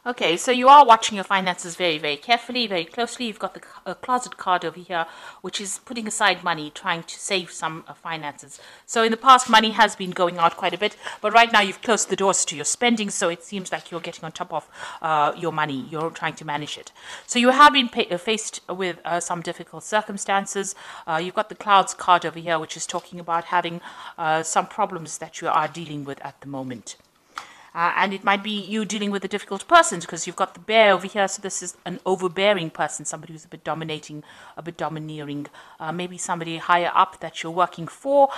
Okay, so you are watching your finances very, very carefully, very closely. You've got the closet card over here, which is putting aside money, trying to save some finances. So in the past, money has been going out quite a bit, but right now you've closed the doors to your spending, so it seems like you're getting on top of your money. You're trying to manage it. So you have been faced with some difficult circumstances. You've got the clouds card over here, which is talking about having some problems that you are dealing with at the moment. And it might be you dealing with a difficult person because you've got the bear over here. So this is an overbearing person, somebody who's a bit dominating, a bit domineering, maybe somebody higher up that you're working for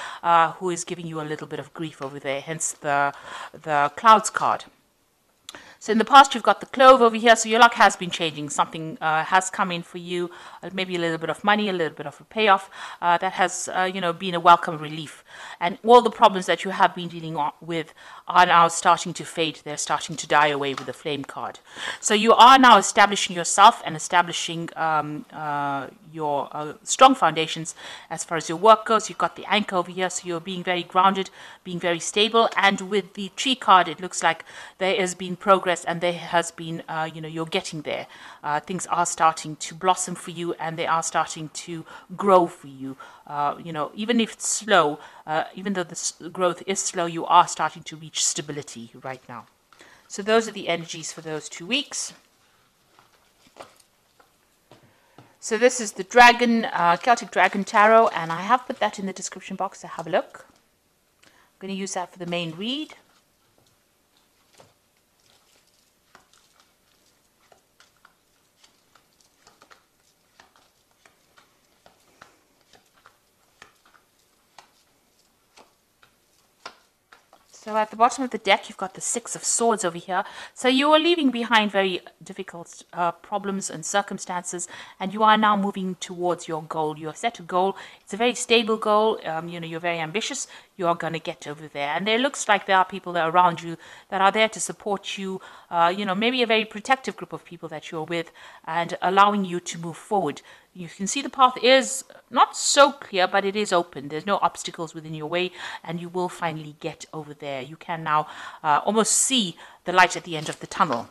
who is giving you a little bit of grief over there, hence the clouds card. So in the past, you've got the clove over here. So your luck has been changing. Something has come in for you, maybe a little bit of money, a little bit of a payoff that has, been a welcome relief. And all the problems that you have been dealing with are now starting to fade. They're starting to die away with the flame card. So you are now establishing yourself and establishing your strong foundations as far as your work goes. You've got the anchor over here, so you're being very grounded, being very stable. And with the tree card, it looks like there has been progress and there has been, you're getting there. Things are starting to blossom for you and they are starting to grow for you. Even if it's slow, even though the growth is slow, you are starting to reach stability right now. So those are the energies for those 2 weeks. So this is the Dragon, Celtic Dragon Tarot, and I have put that in the description box, so have a look. I'm going to use that for the main read. So at the bottom of the deck, you've got the Six of Swords over here. So you are leaving behind very difficult problems and circumstances, and you are now moving towards your goal. You have set a goal. It's a very stable goal. You're very ambitious. You are going to get over there. And there looks like there are people that are around you that are there to support you, maybe a very protective group of people that you're with and allowing you to move forward. You can see the path is not so clear, but it is open. There's no obstacles within your way, and you will finally get over there. You can now almost see the light at the end of the tunnel.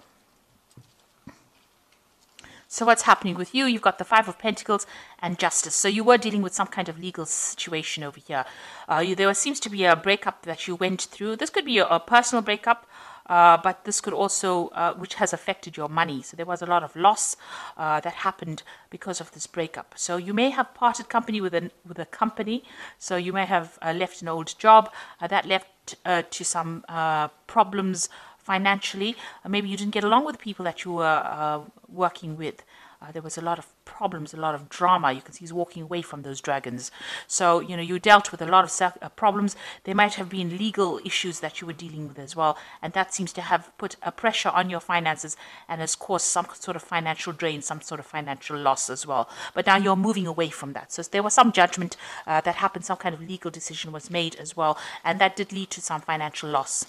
So what's happening with you? You've got the Five of Pentacles and Justice. So you were dealing with some kind of legal situation over here. There seems to be a breakup that you went through. This could be a personal breakup. But this could also, which has affected your money. So there was a lot of loss that happened because of this breakup. So you may have parted company with a company. So you may have left an old job that left to some problems financially. Maybe you didn't get along with the people that you were working with. There was a lot of problems, a lot of drama. You can see he's walking away from those dragons. So, you dealt with a lot of problems. There might have been legal issues that you were dealing with as well. And that seems to have put a pressure on your finances and has caused some sort of financial drain, some sort of financial loss as well. But now you're moving away from that. So there was some judgment that happened, some kind of legal decision was made as well. And that did lead to some financial loss.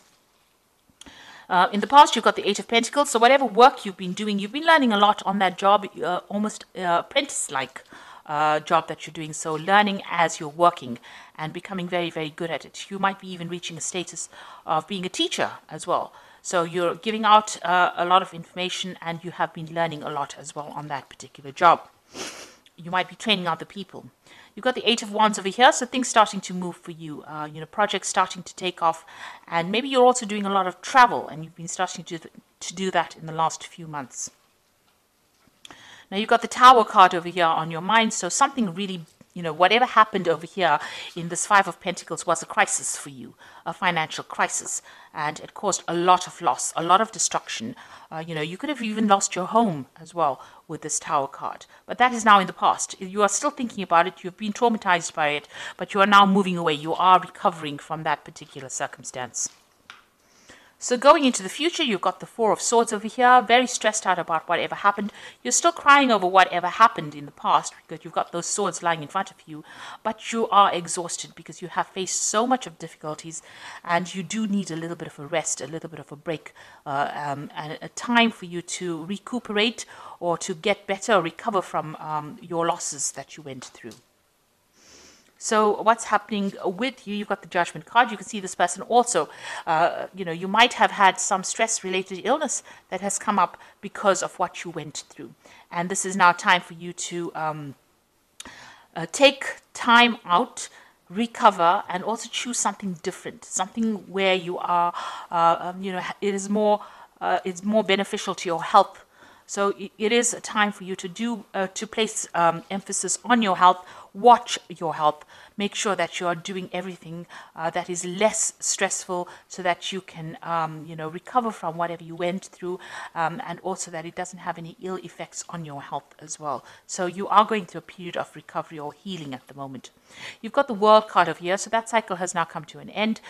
In the past, you've got the Eight of Pentacles. So whatever work you've been doing, you've been learning a lot on that job, almost apprentice-like job that you're doing. So learning as you're working and becoming very, very good at it. You might be even reaching a status of being a teacher as well. So you're giving out a lot of information and you have been learning a lot as well on that particular job. You might be training other people. You've got the Eight of Wands over here, so things starting to move for you. Projects starting to take off, and maybe you're also doing a lot of travel, and you've been starting to do that in the last few months. Now you've got the Tower card over here on your mind, so something really, whatever happened over here in this Five of Pentacles was a crisis for you, a financial crisis, and it caused a lot of loss, a lot of destruction. You could have even lost your home as well with this Tower card, but that is now in the past. You are still thinking about it, you've been traumatized by it, but you are now moving away. You are recovering from that particular circumstance. So going into the future, you've got the Four of Swords over here, very stressed out about whatever happened. You're still crying over whatever happened in the past because you've got those swords lying in front of you, but you are exhausted because you have faced so much of difficulties and you do need a little bit of a rest, a little bit of a break, and a time for you to recuperate or to get better or recover from your losses that you went through. So what's happening with you? You've got the Judgment card. You can see this person also, you might have had some stress-related illness that has come up because of what you went through. And this is now time for you to take time out, recover, and also choose something different, something where you are, it's more beneficial to your health. So it is a time for you to place emphasis on your health, watch your health, make sure that you are doing everything that is less stressful so that you can, recover from whatever you went through, and also that it doesn't have any ill effects on your health as well. So you are going through a period of recovery or healing at the moment. You've got the World card over here, so that cycle has now come to an end.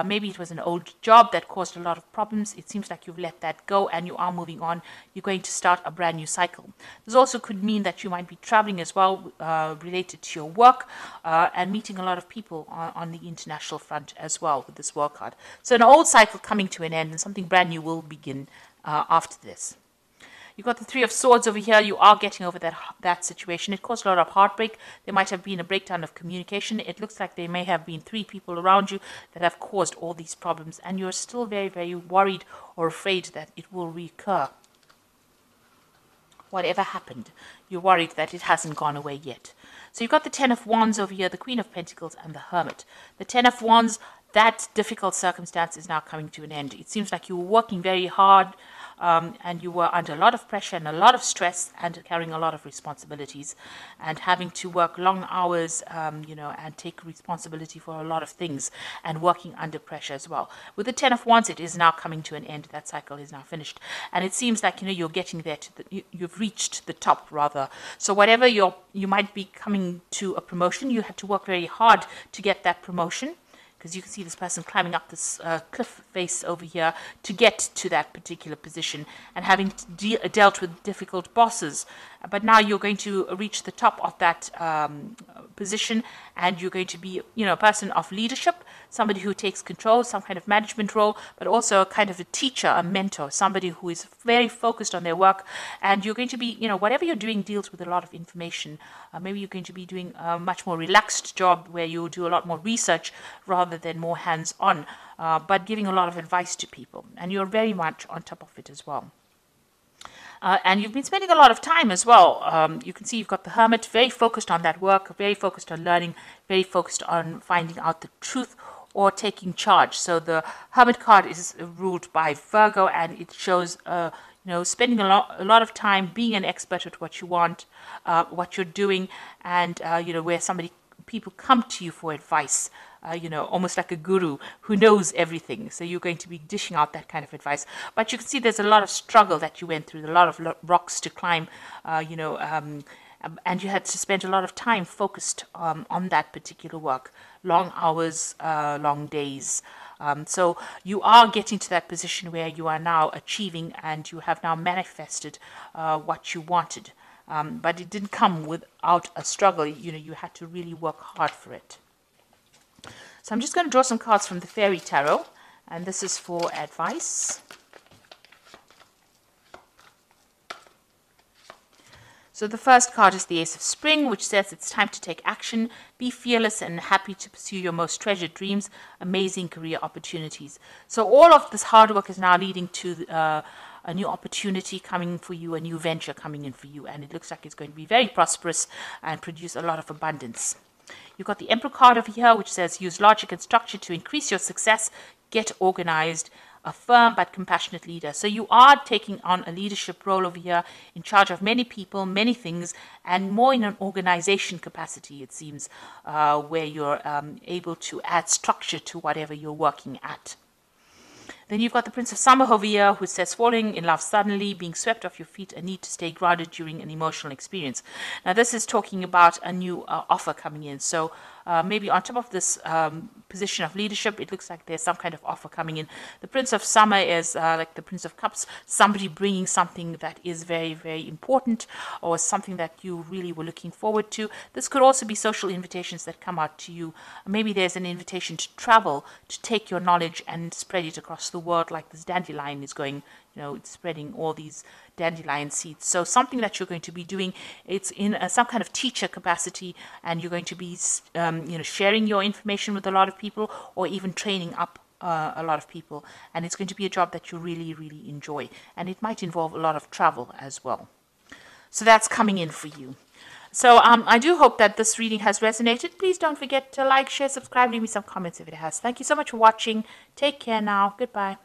Maybe it was an old job that caused a lot of problems. It seems like you've let that go and you are moving on. You're going to start a brand new cycle. This also could mean that you might be traveling as well, related to your work, and meeting a lot of people on the international front as well with this World card. So an old cycle coming to an end and something brand new will begin after this. You've got the Three of Swords over here. You are getting over that situation. It caused a lot of heartbreak. There might have been a breakdown of communication. It looks like there may have been 3 people around you that have caused all these problems, and you're still very, very worried or afraid that it will recur. Whatever happened, you're worried that it hasn't gone away yet. So you've got the Ten of Wands over here, the Queen of Pentacles, and the Hermit. The Ten of Wands, that difficult circumstance is now coming to an end. It seems like you were working very hard, and you were under a lot of pressure and a lot of stress and carrying a lot of responsibilities and having to work long hours, and take responsibility for a lot of things and working under pressure as well. With the Ten of Wands, it is now coming to an end. That cycle is now finished. And it seems like, you're getting there you've reached the top rather. So whatever you might be coming to a promotion, you had to work very hard to get that promotion. Because you can see this person climbing up this cliff face over here to get to that particular position and having dealt with difficult bosses. But now you're going to reach the top of that position, and you're going to be, a person of leadership, somebody who takes control, some kind of management role, but also a kind of a teacher, a mentor, somebody who is very focused on their work. And you're going to be, whatever you're doing deals with a lot of information. Maybe you're going to be doing a much more relaxed job where you do a lot more research rather than more hands-on, but giving a lot of advice to people. And you're very much on top of it as well. And you've been spending a lot of time as well. You can see you've got the Hermit, very focused on that work, very focused on learning, very focused on finding out the truth or taking charge. So the Hermit card is ruled by Virgo, and it shows, spending a lot of time being an expert at what you want, what you're doing, and, where people come to you for advice. Almost like a guru who knows everything. So you're going to be dishing out that kind of advice. But you can see there's a lot of struggle that you went through, a lot of rocks to climb, and you had to spend a lot of time focused on that particular work. Long hours, long days. So you are getting to that position where you are now achieving and you have now manifested what you wanted. But it didn't come without a struggle. You had to really work hard for it. So I'm just going to draw some cards from the Fairy Tarot, and this is for advice. So the first card is the Ace of Spring, which says it's time to take action, be fearless and happy to pursue your most treasured dreams, amazing career opportunities. So all of this hard work is now leading to a new opportunity coming for you, a new venture coming in for you, and it looks like it's going to be very prosperous and produce a lot of abundance. You've got the Emperor card over here, which says use logic and structure to increase your success, get organized, a firm but compassionate leader. So you are taking on a leadership role over here, in charge of many people, many things, and more in an organization capacity, it seems, where you're able to add structure to whatever you're working at. Then you've got the Prince of Summer over here, who says falling in love suddenly, being swept off your feet, a need to stay grounded during an emotional experience. Now this is talking about a new offer coming in. So maybe on top of this position of leadership, it looks like there's some kind of offer coming in. The Prince of Summer is like the Prince of Cups, somebody bringing something that is very, very important or something that you really were looking forward to. This could also be social invitations that come out to you. Maybe there's an invitation to travel, to take your knowledge and spread it across the world, like this dandelion is going, it's spreading all these dandelion seeds. So something that you're going to be doing, it's in some kind of teacher capacity, and you're going to be sharing your information with a lot of people, or even training up a lot of people. And it's going to be a job that you really, really enjoy. And it might involve a lot of travel as well. So that's coming in for you. So I do hope that this reading has resonated. Please don't forget to like, share, subscribe, leave me some comments if it has. Thank you so much for watching. Take care now. Goodbye.